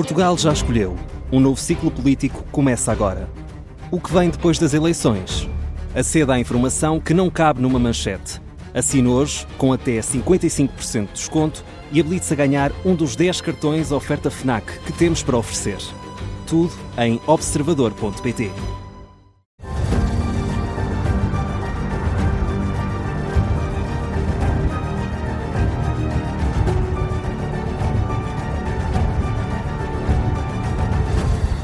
Portugal já escolheu. Um novo ciclo político começa agora. O que vem depois das eleições? Aceda à informação que não cabe numa manchete. Assine hoje, com até 55% de desconto, e habilite-se a ganhar um dos 10 cartões oferta FNAC que temos para oferecer. Tudo em observador.pt.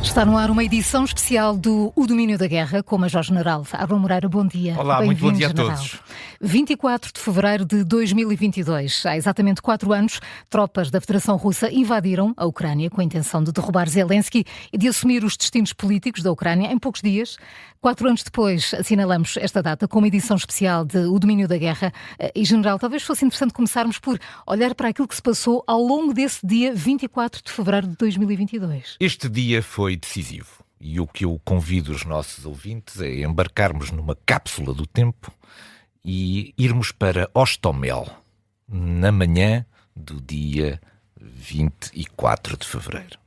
Está no ar uma edição especial do O Domínio da Guerra com o Major-General Álvaro Moreira. Bom dia. Olá, muito bom dia, General. a todos. 24 de fevereiro de 2022, há exatamente 4 anos, tropas da Federação Russa invadiram a Ucrânia com a intenção de derrubar Zelensky e de assumir os destinos políticos da Ucrânia em poucos dias. 4 anos depois, assinalamos esta data com uma edição especial de O Domínio da Guerra. E, General, talvez fosse interessante começarmos por olhar para aquilo que se passou ao longo desse dia 24 de fevereiro de 2022. Este dia foi decisivo e o que eu convido os nossos ouvintes é embarcarmos numa cápsula do tempo e irmos para Hostomel, na manhã do dia 24 de fevereiro.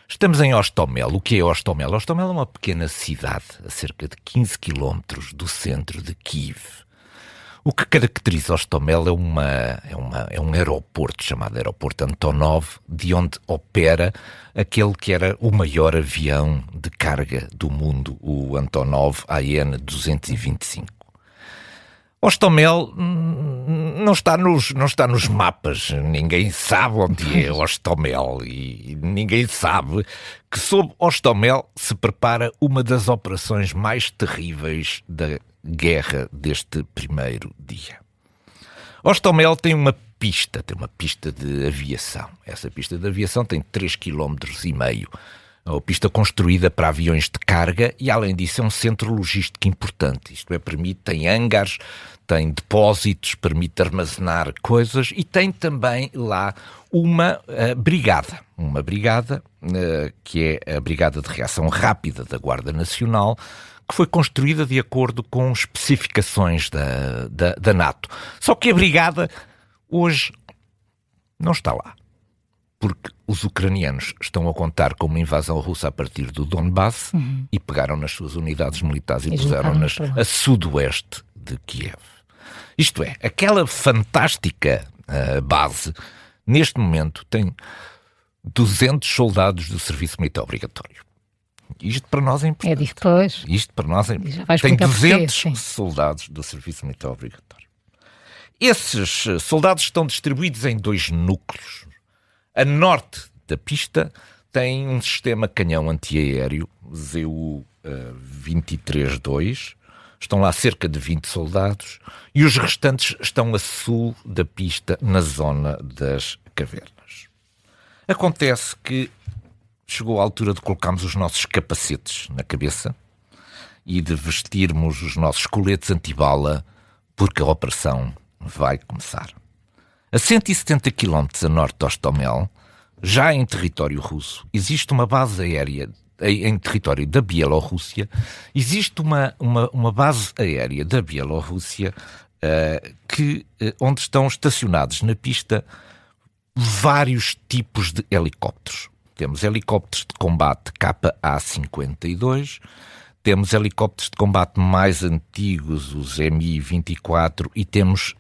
Estamos em Hostomel. O que é Hostomel? Hostomel é uma pequena cidade a cerca de 15 km do centro de Kiev. O que caracteriza Hostomel é um aeroporto chamado Aeroporto Antonov, de onde opera aquele que era o maior avião de carga do mundo, o Antonov AN-225. Hostomel não está nos mapas, ninguém sabe onde é Hostomel e ninguém sabe que sob Hostomel se prepara uma das operações mais terríveis da guerra deste primeiro dia. Hostomel tem uma pista de aviação. Essa pista de aviação tem 3,5 km. É uma pista construída para aviões de carga e, além disso, é um centro logístico importante. Isto é, tem hangares, tem depósitos, permite armazenar coisas e tem também lá uma brigada. Uma brigada que é a Brigada de Reação Rápida da Guarda Nacional, que foi construída de acordo com especificações da NATO. Só que a brigada hoje não está lá, porque os ucranianos estão a contar com uma invasão russa a partir do Donbass e pegaram nas suas unidades militares e puseram-nas a sudoeste de Kiev. Isto é, aquela fantástica base, neste momento, tem 200 soldados do serviço militar obrigatório. Isto para nós é importante. É depois. Isto para nós é importante. Tem 200 soldados do serviço militar obrigatório. Esses soldados estão distribuídos em 2 núcleos. A norte da pista tem um sistema canhão antiaéreo, ZU-23-2. Estão lá cerca de 20 soldados e os restantes estão a sul da pista, na zona das cavernas. Acontece que chegou a altura de colocarmos os nossos capacetes na cabeça e de vestirmos os nossos coletes antibala, porque a operação vai começar. A 170 km a norte de Hostomel, já em território russo, existe uma base aérea em território da Bielorrússia, existe uma base aérea da Bielorrússia onde estão estacionados na pista vários tipos de helicópteros. Temos helicópteros de combate KA-52, temos helicópteros de combate mais antigos, os Mi-24, e temos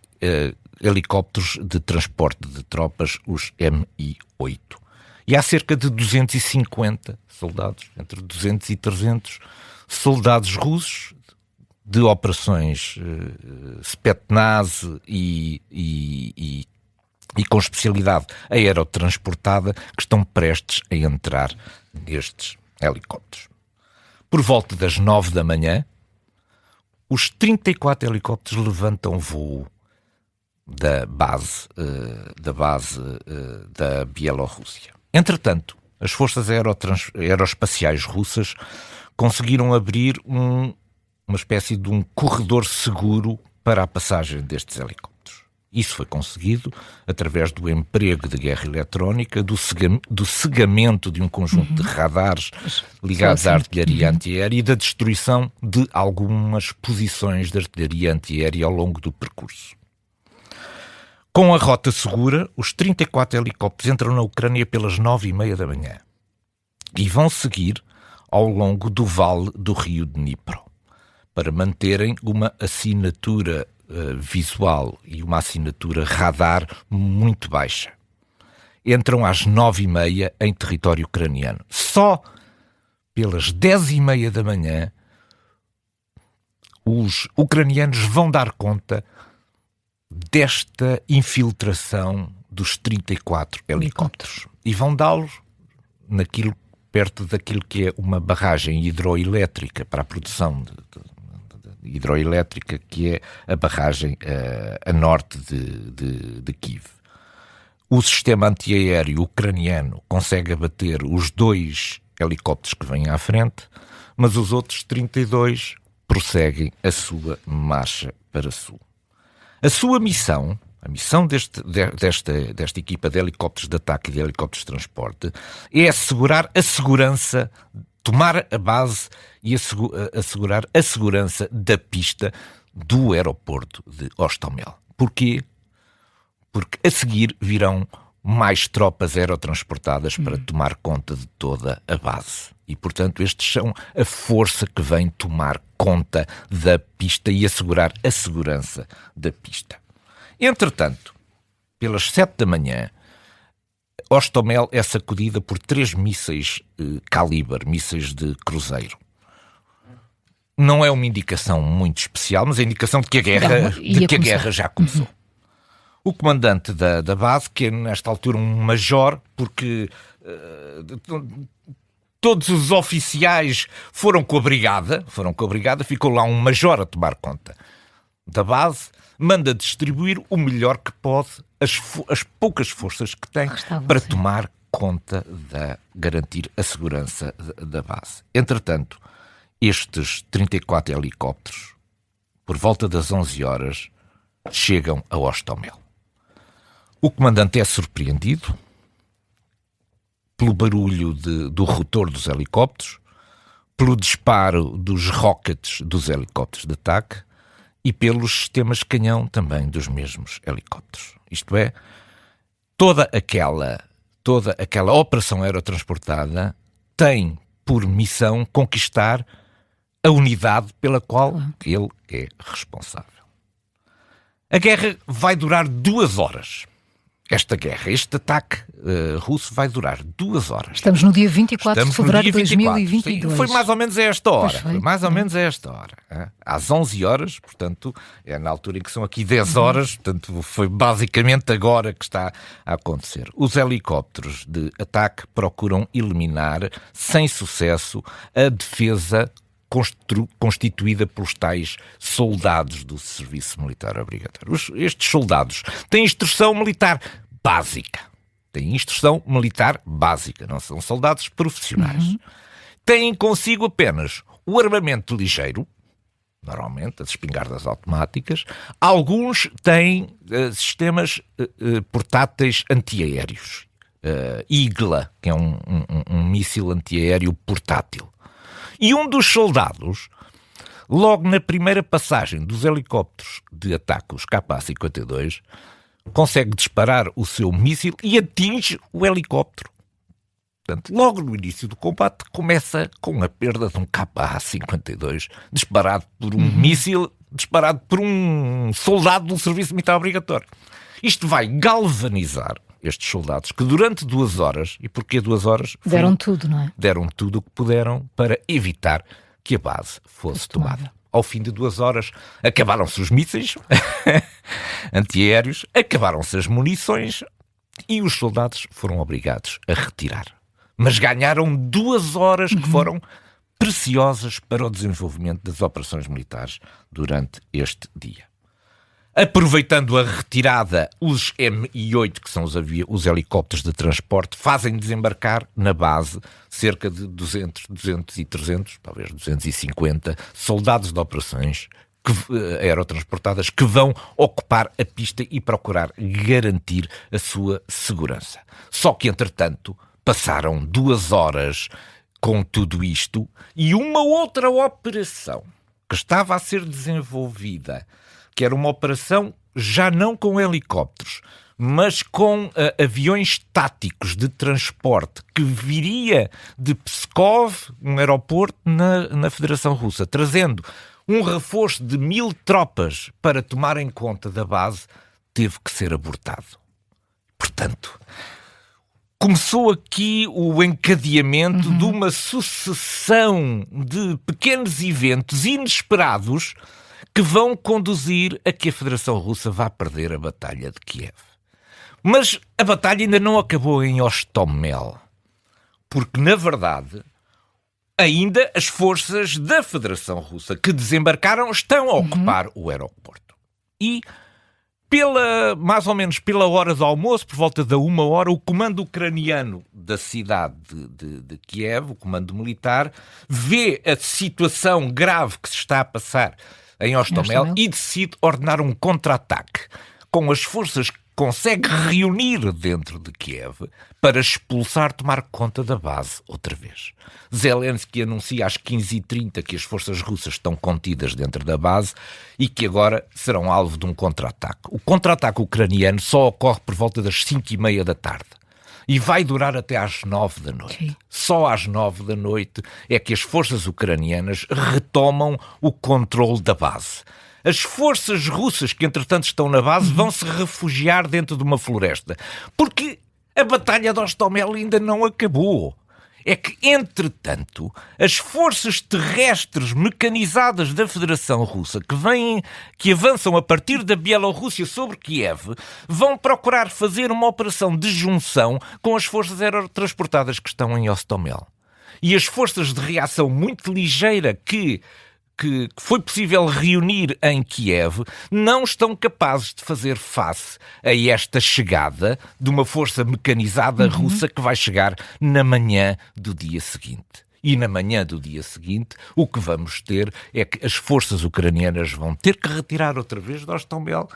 helicópteros de transporte de tropas, os Mi-8. E há cerca de 250 soldados, entre 200 e 300 soldados russos de operações Spetsnaz e com especialidade aerotransportada, que estão prestes a entrar nestes helicópteros. Por volta das 9 da manhã, os 34 helicópteros levantam voo da base da Bielorrússia. Entretanto, as forças aeroespaciais russas conseguiram abrir uma espécie de um corredor seguro para a passagem destes helicópteros. Isso foi conseguido através do emprego de guerra eletrónica, do cegamento de um conjunto de radares ligados à artilharia antiaérea e da destruição de algumas posições de artilharia antiaérea ao longo do percurso. Com a rota segura, os 34 helicópteros entram na Ucrânia pelas 9h30 da manhã. e vão seguir ao longo do vale do rio Dnipro, para manterem uma assinatura visual e uma assinatura radar muito baixa. Entram às 9h30 em território ucraniano. Só pelas 10h30 da manhã os ucranianos vão dar conta desta infiltração dos 34 helicópteros. E vão dá-los perto daquilo que é uma barragem hidroelétrica para a produção hidroelétrica, que é a barragem a norte de Kiev. O sistema antiaéreo ucraniano consegue abater os 2 helicópteros que vêm à frente, mas os outros 32 prosseguem a sua marcha para sul. A sua missão, a missão desta equipa de helicópteros de ataque e de helicópteros de transporte, é assegurar a segurança, tomar a base e assegurar a segurança da pista do aeroporto de Hostomel. Porquê? Porque a seguir virão mais tropas aerotransportadas para tomar conta de toda a base. E, portanto, estes são a força que vem tomar conta da pista e assegurar a segurança da pista. Entretanto, pelas 7 da manhã, Hostomel é sacudida por 3 mísseis calibre, mísseis de cruzeiro. Não é uma indicação muito especial, mas é a indicação de que a guerra já começou. O comandante da base, que é nesta altura um major, porque todos os oficiais foram com a brigada, ficou lá um major a tomar conta da base, manda distribuir o melhor que pode, as poucas forças que tem para tomar conta garantir a segurança da base. Entretanto, estes 34 helicópteros, por volta das 11 horas, chegam a Hostomel. O comandante é surpreendido pelo barulho do rotor dos helicópteros, pelo disparo dos rockets dos helicópteros de ataque e pelos sistemas canhão também dos mesmos helicópteros. Isto é, toda aquela operação aerotransportada tem por missão conquistar a unidade pela qual ele é responsável. A guerra vai durar 2 horas. Este ataque russo vai durar 2 horas. Estamos no dia 24 de fevereiro de 2022. Sim, foi mais ou menos a esta hora. Às 11 horas, portanto, é na altura em que são aqui 10 horas, portanto, foi basicamente agora que está a acontecer. Os helicópteros de ataque procuram eliminar, sem sucesso, a defesa constituída pelos tais soldados do serviço militar obrigatório. Estes soldados têm instrução militar básica. Não são soldados profissionais. Têm consigo apenas o armamento ligeiro, normalmente as espingardas automáticas. Alguns têm sistemas portáteis antiaéreos. Igla, que é um míssil antiaéreo portátil. E um dos soldados, logo na primeira passagem dos helicópteros de ataque, os Ka-52, consegue disparar o seu míssil e atinge o helicóptero. Portanto, logo no início do combate, começa com a perda de um Ka-52 disparado por um míssil, disparado por um soldado do serviço militar obrigatório. Isto vai galvanizar estes soldados que durante 2 horas, e porquê 2 horas? Deram tudo, não é? Deram tudo o que puderam para evitar que a base fosse tomada. Ao fim de 2 horas, acabaram-se os mísseis antiaéreos, acabaram-se as munições e os soldados foram obrigados a retirar. Mas ganharam 2 horas que foram preciosas para o desenvolvimento das operações militares durante este dia. Aproveitando a retirada, os Mi-8, que são os helicópteros de transporte, fazem desembarcar na base cerca de 200 e 300, talvez 250 soldados de operações aerotransportadas que vão ocupar a pista e procurar garantir a sua segurança. Só que, entretanto, passaram 2 horas com tudo isto e uma outra operação que estava a ser desenvolvida, que era uma operação já não com helicópteros, mas com aviões táticos de transporte que viria de Pskov, um aeroporto na Federação Russa, trazendo um reforço de 1000 tropas para tomarem conta da base, teve que ser abortado. Portanto, começou aqui o encadeamento de uma sucessão de pequenos eventos inesperados que vão conduzir a que a Federação Russa vá perder a Batalha de Kiev. Mas a batalha ainda não acabou em Hostomel, porque, na verdade, ainda as forças da Federação Russa que desembarcaram estão a ocupar o aeroporto. E, mais ou menos pela hora do almoço, por volta da 1h, o comando ucraniano da cidade de Kiev, o comando militar, vê a situação grave que se está a passar em Hostomel e decide ordenar um contra-ataque com as forças que consegue reunir dentro de Kiev para expulsar, tomar conta da base outra vez. Zelensky anuncia às 15h30 que as forças russas estão contidas dentro da base e que agora serão alvo de um contra-ataque. O contra-ataque ucraniano só ocorre por volta das 5h30 da tarde e vai durar até às 9 da noite. Okay. Só às 9 da noite é que as forças ucranianas retomam o controle da base. As forças russas que, entretanto, estão na base vão se refugiar dentro de uma floresta. Porque a Batalha de Hostomel ainda não acabou. É que, entretanto, as forças terrestres mecanizadas da Federação Russa que avançam a partir da Bielorrússia sobre Kiev vão procurar fazer uma operação de junção com as forças aerotransportadas que estão em Hostomel. E as forças de reação muito ligeira que foi possível reunir em Kiev, não estão capazes de fazer face a esta chegada de uma força mecanizada russa que vai chegar na manhã do dia seguinte. E na manhã do dia seguinte, o que vamos ter é que as forças ucranianas vão ter que retirar outra vez de Hostomel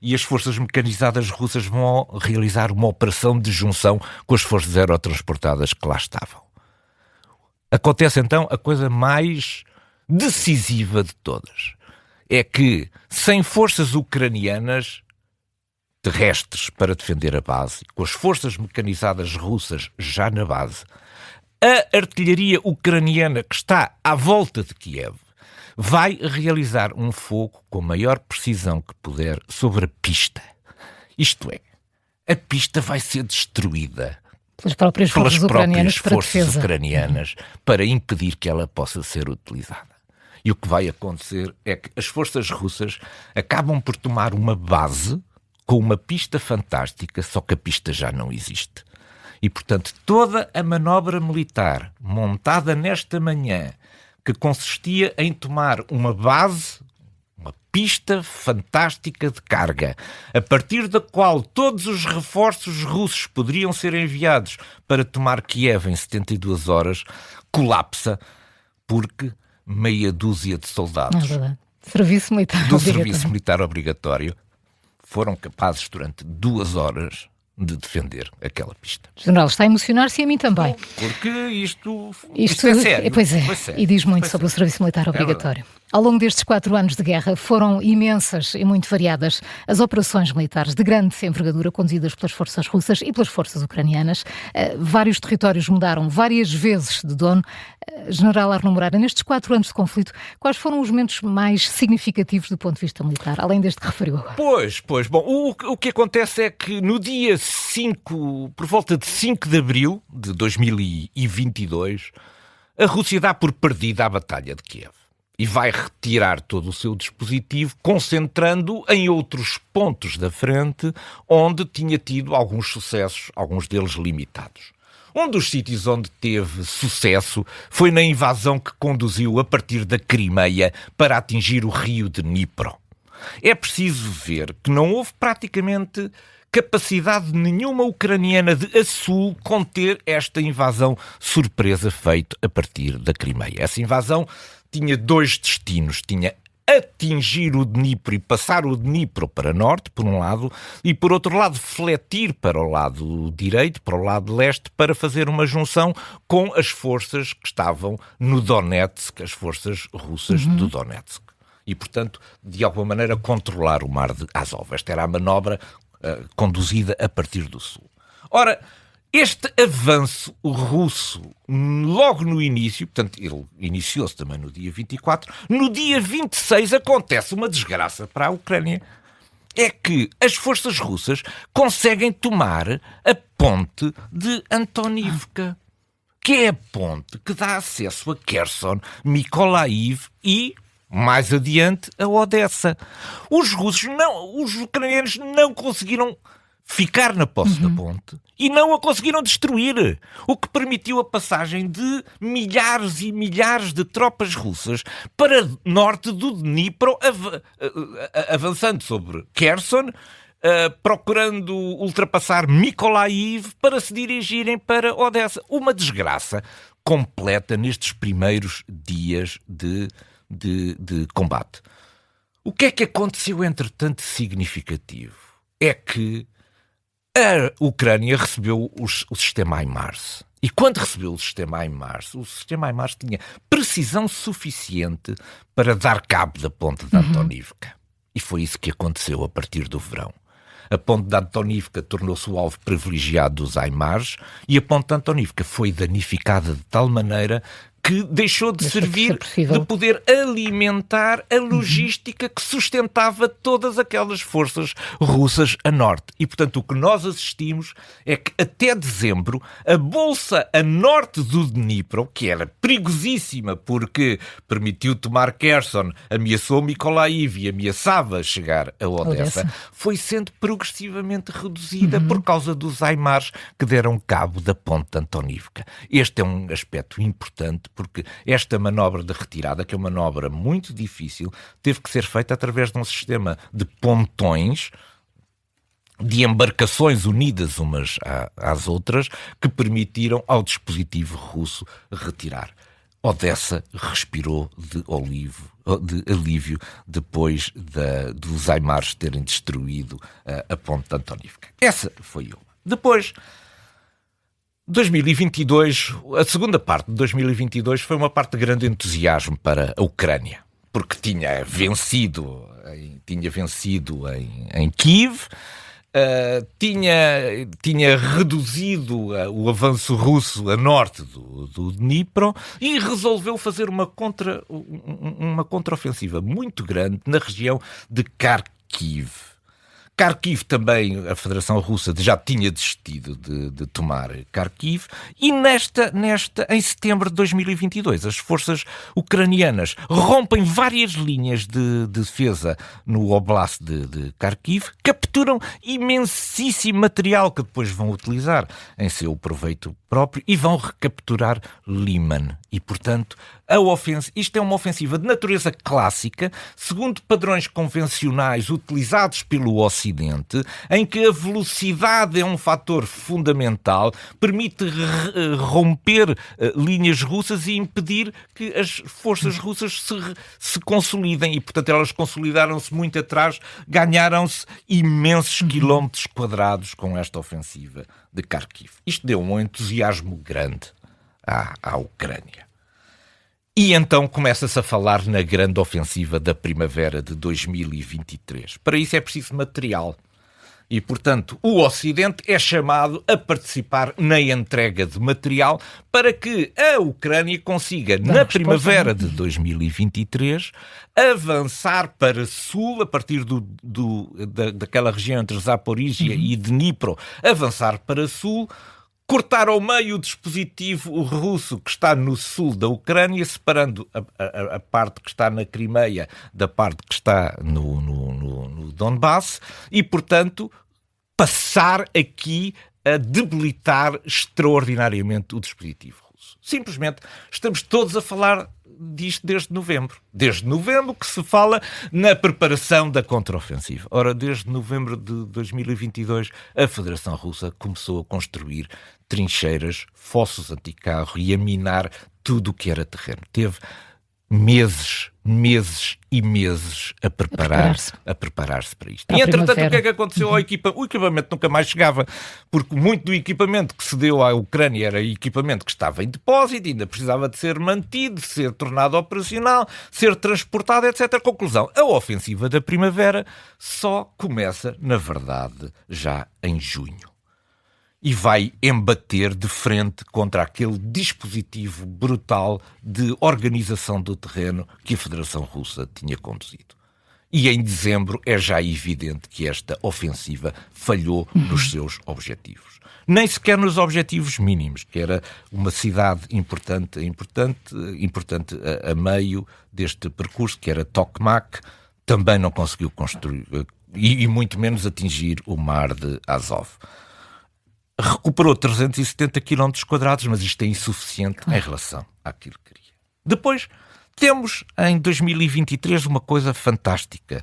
e as forças mecanizadas russas vão realizar uma operação de junção com as forças aerotransportadas que lá estavam. Acontece então a coisa mais decisiva de todas. É que, sem forças ucranianas terrestres para defender a base, com as forças mecanizadas russas já na base, a artilharia ucraniana que está à volta de Kiev vai realizar um fogo com a maior precisão que puder sobre a pista. Isto é, a pista vai ser destruída pelas próprias forças ucranianas para impedir que ela possa ser utilizada. E o que vai acontecer é que as forças russas acabam por tomar uma base com uma pista fantástica, só que a pista já não existe. E, portanto, toda a manobra militar montada nesta manhã, que consistia em tomar uma base, uma pista fantástica de carga, a partir da qual todos os reforços russos poderiam ser enviados para tomar Kiev em 72 horas, colapsa porque meia dúzia de soldados serviço militar obrigatório foram capazes durante 2 horas de defender aquela pista. General, está a emocionar-se e a mim também. Porque isto é sério. Pois é, e diz muito sobre o serviço militar obrigatório. Ao longo destes 4 anos de guerra foram imensas e muito variadas as operações militares de grande envergadura conduzidas pelas forças russas e pelas forças ucranianas. Vários territórios mudaram várias vezes de dono. General Arno Moreira, nestes 4 anos de conflito, quais foram os momentos mais significativos do ponto de vista militar, além deste que referiu agora? Pois, bom, o que acontece é que no dia 5, por volta de 5 de abril de 2022, a Rússia dá por perdida a Batalha de Kiev. E vai retirar todo o seu dispositivo, concentrando em outros pontos da frente, onde tinha tido alguns sucessos, alguns deles limitados. Um dos sítios onde teve sucesso foi na invasão que conduziu a partir da Crimeia para atingir o rio de Dnipro. É preciso ver que não houve praticamente capacidade nenhuma ucraniana de a sul conter esta invasão surpresa feita a partir da Crimeia. Essa invasão tinha 2 destinos, tinha atingir o Dnipro e passar o Dnipro para norte, por um lado, e por outro lado fletir para o lado direito, para o lado leste, para fazer uma junção com as forças que estavam no Donetsk, as forças russas do Donetsk. E, portanto, de alguma maneira controlar o mar de Azov. Esta era a manobra conduzida a partir do sul. Ora, este avanço russo, logo no início, portanto, ele iniciou-se também no dia 24, no dia 26 acontece uma desgraça para a Ucrânia. É que as forças russas conseguem tomar a ponte de Antonivka, que é a ponte que dá acesso a Kherson, Mykolaiv e, mais adiante, a Odessa. Os ucranianos não conseguiram ficar na posse da ponte e não a conseguiram destruir, o que permitiu a passagem de milhares e milhares de tropas russas para norte do Dnipro, avançando sobre Kherson, procurando ultrapassar Mykolaiv para se dirigirem para Odessa. Uma desgraça completa nestes primeiros dias de combate. O que é que aconteceu, entretanto, significativo? É que a Ucrânia recebeu o sistema HIMARS. E quando recebeu o sistema HIMARS tinha precisão suficiente para dar cabo da ponte de Antonivka. E foi isso que aconteceu a partir do verão. A ponte de Antonivka tornou-se o alvo privilegiado dos HIMARS e a ponte de Antonivka foi danificada de tal maneira que deixou de servir de poder alimentar a logística que sustentava todas aquelas forças russas a norte. E, portanto, o que nós assistimos é que até dezembro a bolsa a norte do Dnipro, que era perigosíssima porque permitiu tomar Kherson, ameaçou Mykolaiv e ameaçava chegar a Odessa, foi sendo progressivamente reduzida por causa dos HIMARS que deram cabo da ponte de Antonivka. Este é um aspecto importante porque esta manobra de retirada, que é uma manobra muito difícil, teve que ser feita através de um sistema de pontões, de embarcações unidas umas às outras, que permitiram ao dispositivo russo retirar. Odessa respirou de alívio depois dos HIMARS terem destruído a ponte de Antonivka. Essa foi uma. Depois, 2022, a segunda parte de 2022 foi uma parte de grande entusiasmo para a Ucrânia, porque tinha vencido em Kiev, tinha reduzido o avanço russo a norte do Dnipro e resolveu fazer uma contraofensiva muito grande na região de Kharkiv. Kharkiv também, a Federação Russa já tinha desistido de tomar Kharkiv e em setembro de 2022 as forças ucranianas rompem várias linhas de defesa no Oblast de Kharkiv, capturam imensíssimo material que depois vão utilizar em seu proveito próprio e vão recapturar Liman. E, portanto, isto é uma ofensiva de natureza clássica, segundo padrões convencionais utilizados pelo Ocidente, em que a velocidade é um fator fundamental, permite romper linhas russas e impedir que as forças russas se consolidem. E, portanto, elas consolidaram-se muito atrás, ganharam-se imensos quilómetros quadrados com esta ofensiva de Kharkiv. Isto deu um entusiasmo grande à Ucrânia. E então começa-se a falar na grande ofensiva da primavera de 2023. Para isso é preciso material. E, portanto, o Ocidente é chamado a participar na entrega de material para que a Ucrânia consiga, na primavera de 2023, avançar para sul, a partir daquela região entre Zaporizhia e Dnipro, avançar para sul, cortar ao meio o dispositivo russo que está no sul da Ucrânia, separando a parte que está na Crimeia da parte que está no Donbass e, portanto, passar aqui a debilitar extraordinariamente o dispositivo russo. Simplesmente estamos todos a falar disto desde novembro. Desde novembro que se fala na preparação da contraofensiva. Ora, desde novembro de 2022, a Federação Russa começou a construir trincheiras, fossos anticarro e a minar tudo o que era terreno. Teve meses meses e meses a preparar-se para isto. E entretanto, o que é que aconteceu ao equipamento? O equipamento nunca mais chegava, porque muito do equipamento que se deu à Ucrânia era equipamento que estava em depósito, ainda precisava de ser mantido, de ser tornado operacional, ser transportado, etc. Conclusão, a ofensiva da primavera só começa, na verdade, já em junho. E vai embater de frente contra aquele dispositivo brutal de organização do terreno que a Federação Russa tinha conduzido. E em dezembro é já evidente que esta ofensiva falhou nos seus objetivos. Nem sequer nos objetivos mínimos, que era uma cidade importante a meio deste percurso, que era Tokmak, também não conseguiu construir, e muito menos atingir o mar de Azov. Recuperou 370 km quadrados, mas isto é insuficiente em relação àquilo que queria. Depois temos, em 2023, uma coisa fantástica,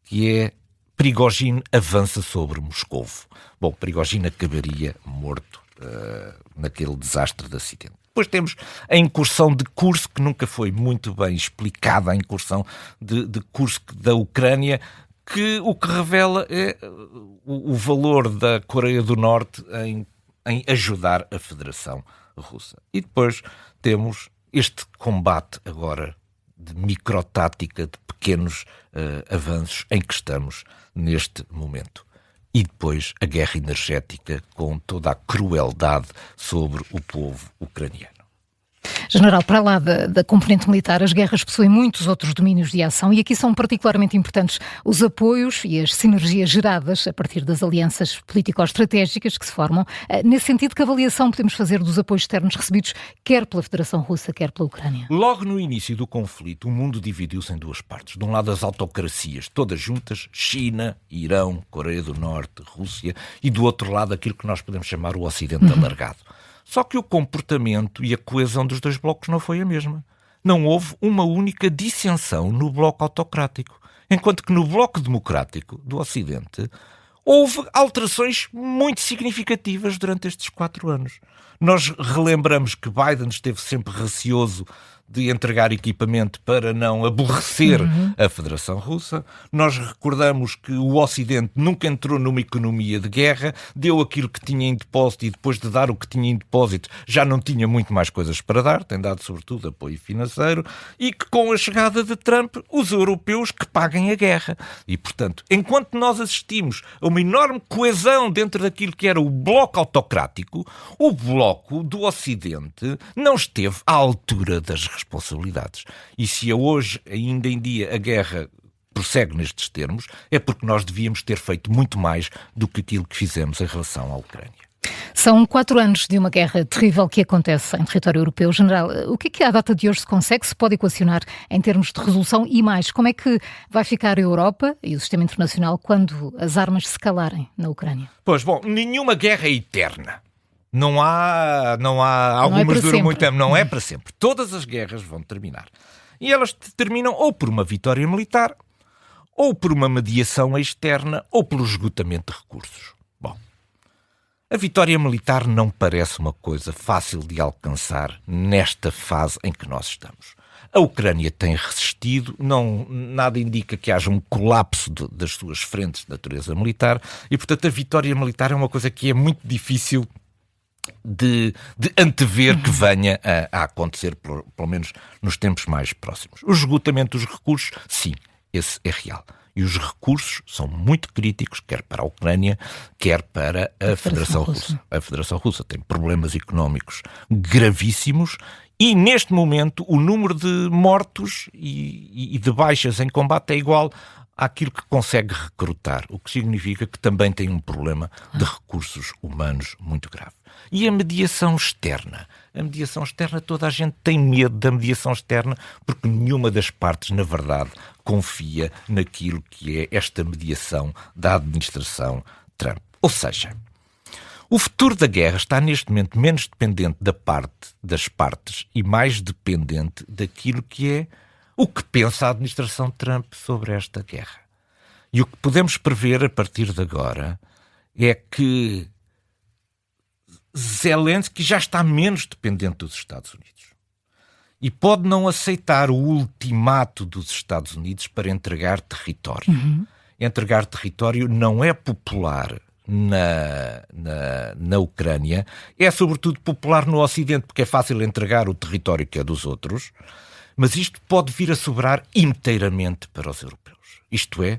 que é Prigozhin avança sobre Moscovo. Bom, Prigozhin acabaria morto naquele desastre de acidente. Depois temos a incursão de Kursk, que nunca foi muito bem explicada, a incursão de Kursk da Ucrânia, que o que revela é o valor da Coreia do Norte em ajudar a Federação Russa. E depois temos este combate agora de microtática, de pequenos avanços em que estamos neste momento. E depois a guerra energética com toda a crueldade sobre o povo ucraniano. General, para lá da componente militar, as guerras possuem muitos outros domínios de ação e aqui são particularmente importantes os apoios e as sinergias geradas a partir das alianças político-estratégicas que se formam. Nesse sentido, que avaliação podemos fazer dos apoios externos recebidos quer pela Federação Russa, quer pela Ucrânia? Logo no início do conflito, o mundo dividiu-se em duas partes. De um lado, as autocracias, todas juntas, China, Irão, Coreia do Norte, Rússia, e do outro lado, aquilo que nós podemos chamar o Ocidente alargado. Só que o comportamento e a coesão dos dois blocos não foi a mesma. Não houve uma única dissensão no bloco autocrático, enquanto que no bloco democrático do Ocidente houve alterações muito significativas durante estes 4 anos. Nós relembramos que Biden esteve sempre receoso de entregar equipamento para não aborrecer a Federação Russa. Nós recordamos que o Ocidente nunca entrou numa economia de guerra, deu aquilo que tinha em depósito e depois de dar o que tinha em depósito já não tinha muito mais coisas para dar, tem dado sobretudo apoio financeiro, e que com a chegada de Trump, os europeus que paguem a guerra. E, portanto, enquanto nós assistimos a uma enorme coesão dentro daquilo que era o bloco autocrático, o bloco do Ocidente não esteve à altura das responsabilidades. E se hoje, ainda em dia, a guerra prossegue nestes termos, é porque nós devíamos ter feito muito mais do que aquilo que fizemos em relação à Ucrânia. São 4 anos de uma guerra terrível que acontece em território europeu. General, o que à data de hoje se consegue, se pode equacionar em termos de resolução e mais? Como é que vai ficar a Europa e o sistema internacional quando as armas se calarem na Ucrânia? Pois, bom, nenhuma guerra é eterna. Não há algumas duram muito tempo, não é para sempre. Todas as guerras vão terminar. E elas terminam ou por uma vitória militar, ou por uma mediação externa, ou pelo esgotamento de recursos. Bom, a vitória militar não parece uma coisa fácil de alcançar nesta fase em que nós estamos. A Ucrânia tem resistido, nada indica que haja um colapso das suas frentes de natureza militar, e portanto a vitória militar é uma coisa que é muito difícil de antever que venha a acontecer, pelo menos nos tempos mais próximos. O esgotamento dos recursos, sim, esse é real. E os recursos são muito críticos, quer para a Ucrânia, quer para a Federação Russa. A Federação Russa tem problemas económicos gravíssimos e, neste momento, o número de mortos e de baixas em combate é igual àquilo que consegue recrutar, o que significa que também tem um problema de recursos humanos muito grave. E a mediação externa? A mediação externa, toda a gente tem medo da mediação externa porque nenhuma das partes, na verdade, confia naquilo que é esta mediação da administração Trump. Ou seja, o futuro da guerra está neste momento menos dependente das partes e mais dependente daquilo que é o que pensa a administração Trump sobre esta guerra. E o que podemos prever a partir de agora é que Zelensky já está menos dependente dos Estados Unidos. e pode não aceitar o ultimato dos Estados Unidos para entregar território. Entregar território não é popular na Ucrânia, é sobretudo popular no Ocidente, porque é fácil entregar o território que é dos outros, mas isto pode vir a sobrar inteiramente para os europeus. Isto é,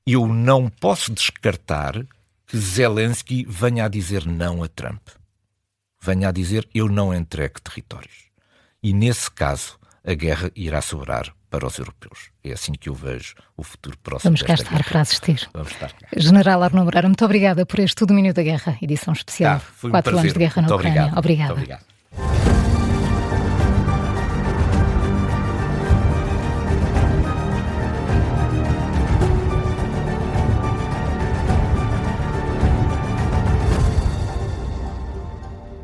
eu não posso descartar que Zelensky venha a dizer não a Trump. Venha a dizer eu não entrego territórios. E nesse caso, a guerra irá sobrar para os europeus. É assim que eu vejo o futuro próximo Vamos cá desta estar guerra. para assistir. Vamos estar cá. General Arnaud Moreira, muito obrigada por este O Domínio da Guerra, edição especial. Foi um 4 anos prazer. de guerra na Muito Ucrânia. obrigado. Obrigada. Muito obrigado.